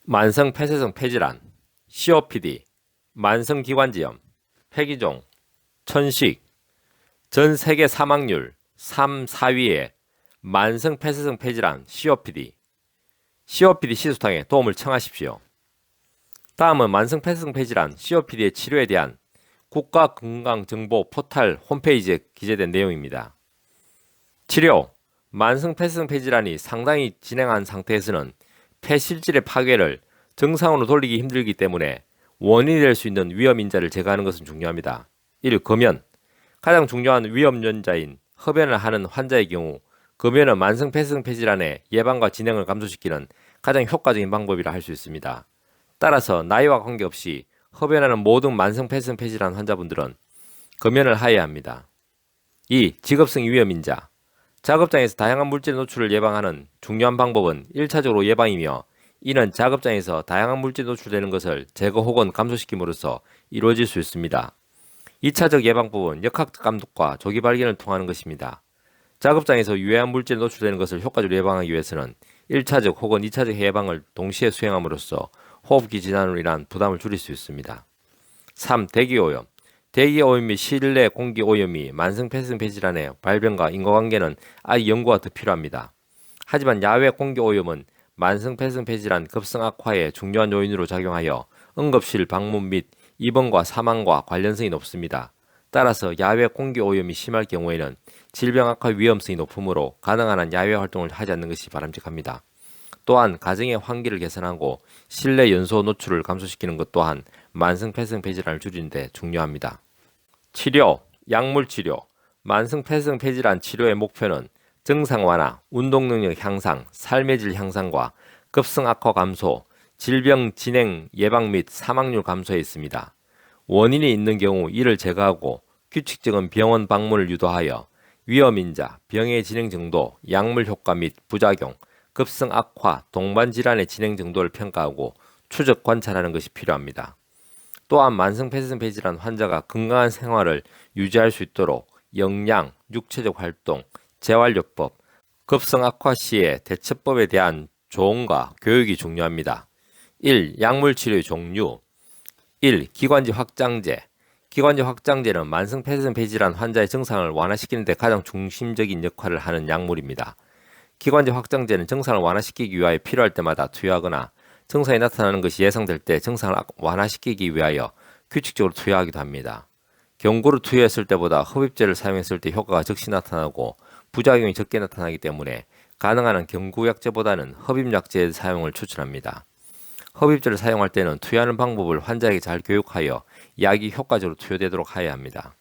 만성 폐쇄성 폐질환, COPD, 만성기관지염, 폐기종, 천식, 전 세계 사망률 3, 4위의 만성 폐쇄성 폐질환 COPD, COPD 시소탕에 도움을 청하십시오. 다음은 만성 폐쇄성 폐질환 COPD의 치료에 대한 국가건강정보 포털 홈페이지에 기재된 내용입니다. 치료, 만성 폐쇄성 폐질환이 상당히 진행한 상태에서는 폐실질의 파괴를 정상으로 돌리기 힘들기 때문에 원인이 될 수 있는 위험인자를 제거하는 것은 중요합니다. 1. 금연. 가장 중요한 위험연자인 흡연을 하는 환자의 경우 금연은 만성 폐쇄성 폐질환의 예방과 진행을 감소시키는 가장 효과적인 방법이라 할 수 있습니다. 따라서 나이와 관계없이 흡연하는 모든 만성 폐쇄성 폐질환 환자분들은 금연을 하여야 합니다. 2. 직업성 위험인자. 작업장에서 다양한 물질 노출을 예방하는 중요한 방법은 1차적으로 예방이며 이는 작업장에서 다양한 물질 노출되는 것을 제거 혹은 감소시킴으로써 이루어질 수 있습니다. 2차적 예방법은 역학적 감독과 조기 발견을 통하는 것입니다. 작업장에서 유해한 물질 노출되는 것을 효과적으로 예방하기 위해서는 1차적 혹은 2차적 예방을 동시에 수행함으로써 호흡기 질환으로 인한 부담을 줄일 수 있습니다. 3. 대기오염. 대기오염 및 실내 공기 오염이 만성 폐쇄성 폐질환의 발병과 인과관계는 아직 연구가 더 필요합니다. 하지만 야외 공기 오염은 만성 폐쇄성 폐질환 급성 악화의 중요한 요인으로 작용하여 응급실 방문 및 입원과 사망과 관련성이 높습니다. 따라서 야외 공기 오염이 심할 경우에는 질병 악화 위험성이 높으므로 가능한 한 야외 활동을 하지 않는 것이 바람직합니다. 또한 가정의 환기를 개선하고 실내 연소 노출을 감소시키는 것 또한 만성 폐쇄성 폐질환을 줄이는 데 중요합니다. 치료, 약물 치료. 만성 폐쇄성 폐질환 치료의 목표는 증상 완화, 운동 능력 향상, 삶의 질 향상과 급성 악화 감소, 질병 진행 예방 및 사망률 감소에 있습니다. 원인이 있는 경우 이를 제거하고 규칙적인 병원 방문을 유도하여 위험인자, 병의 진행 정도, 약물 효과 및 부작용, 급성 악화, 동반 질환의 진행 정도를 평가하고 추적 관찰하는 것이 필요합니다. 또한 만성 폐쇄성 폐질환 환자가 건강한 생활을 유지할 수 있도록 영양, 육체적 활동, 재활요법, 급성 악화 시의 대처법에 대한 조언과 교육이 중요합니다. 1. 약물 치료의 종류. 1. 기관지 확장제. 기관지 확장제는 만성 폐쇄성 폐질환 환자의 증상을 완화시키는 데 가장 중심적인 역할을 하는 약물입니다. 기관지 확장제는 증상을 완화시키기 위하여 필요할 때마다 투여하거나 증상이 나타나는 것이 예상될 때 증상을 완화시키기 위하여 규칙적으로 투여하기도 합니다. 경구를 투여했을 때보다 흡입제를 사용했을 때 효과가 적시 나타나고 부작용이 적게 나타나기 때문에 가능한 한 경구약제보다는 흡입약제의 사용을 추천합니다. 흡입제를 사용할 때는 투여하는 방법을 환자에게 잘 교육하여 약이 효과적으로 투여되도록 하여야 합니다.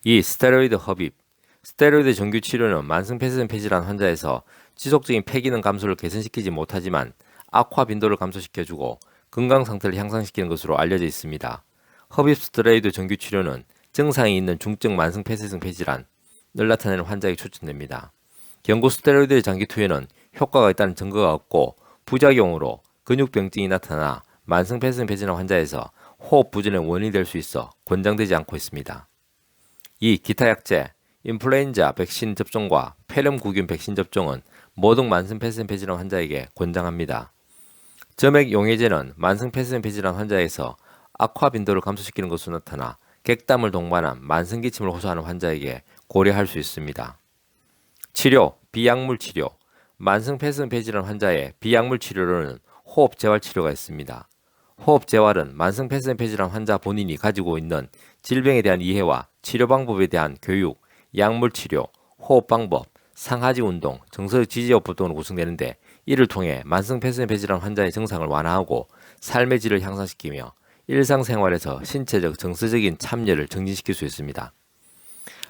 2. 스테로이드 흡입. 스테로이드 정규 치료는 만성 폐쇄성 폐질환 환자에서 지속적인 폐기능 감소를 개선시키지 못하지만 악화 빈도를 감소시켜주고 건강 상태를 향상시키는 것으로 알려져 있습니다. 흡입 스테로이드 정규 치료는 증상이 있는 중증 만성 폐쇄성 폐질환을 나타내는 환자에게 추천됩니다. 경구 스테로이드의 장기 투여는 효과가 있다는 증거가 없고 부작용으로 근육병증이 나타나 만성 폐쇄성 폐질환 환자에서 호흡 부전의 원인이 될 수 있어 권장되지 않고 있습니다. 2. 기타 약제. 인플루엔자 백신 접종과 폐렴구균 백신 접종은 모든 만성 폐쇄성 폐질환 환자에게 권장합니다. 점액 용해제는 만성 폐쇄성 폐질환 환자에서 악화 빈도를 감소시키는 것으로 나타나 객담을 동반한 만성 기침을 호소하는 환자에게 고려할 수 있습니다. 치료, 비약물 치료. 만성 폐쇄성 폐질환 환자의 비약물 치료로는 호흡 재활 치료가 있습니다. 호흡 재활은 만성 폐쇄성 폐질환 환자 본인이 가지고 있는 질병에 대한 이해와 치료 방법에 대한 교육, 약물 치료, 호흡 방법, 상하지 운동, 정서적 지지요법 등으로 구성되는데 이를 통해 만성 폐쇄성 폐질환 환자의 증상을 완화하고 삶의 질을 향상시키며 일상생활에서 신체적, 정서적인 참여를 증진시킬 수 있습니다.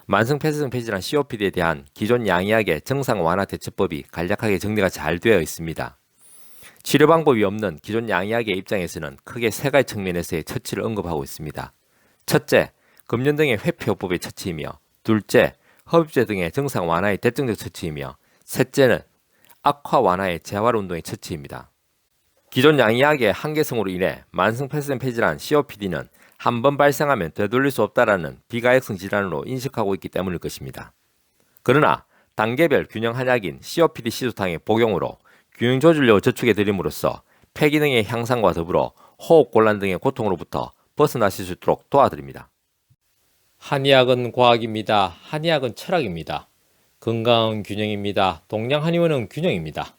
만성 폐쇄성 폐질환 COPD에 대한 기존 양의학의 증상 완화 대처법이 간략하게 정리가 잘 되어 있습니다. 치료 방법이 없는 기존 양의학의 입장에서는 크게 세 가지 측면에서의 처치를 언급하고 있습니다. 첫째, 금연 등의 회피요법의 처치이며 둘째, 흡입제 등의 증상 완화의 대증적 처치이며 셋째는 악화 완화의 재활운동의 처치입니다. 기존 양의학의 한계성으로 인해 만성 폐쇄성 폐질환 COPD는 한 번 발생하면 되돌릴 수 없다라는 비가역성 질환으로 인식하고 있기 때문일 것입니다. 그러나 단계별 균형 한약인 COPD 시소탕의 복용으로 균형 조절력을 저축해 드림으로써 폐 기능의 향상과 더불어 호흡곤란 등의 고통으로부터 벗어나실 수 있도록 도와드립니다. 한의학은 과학입니다. 한의학은 철학입니다. 건강은 균형입니다. 동양 한의원은 균형입니다.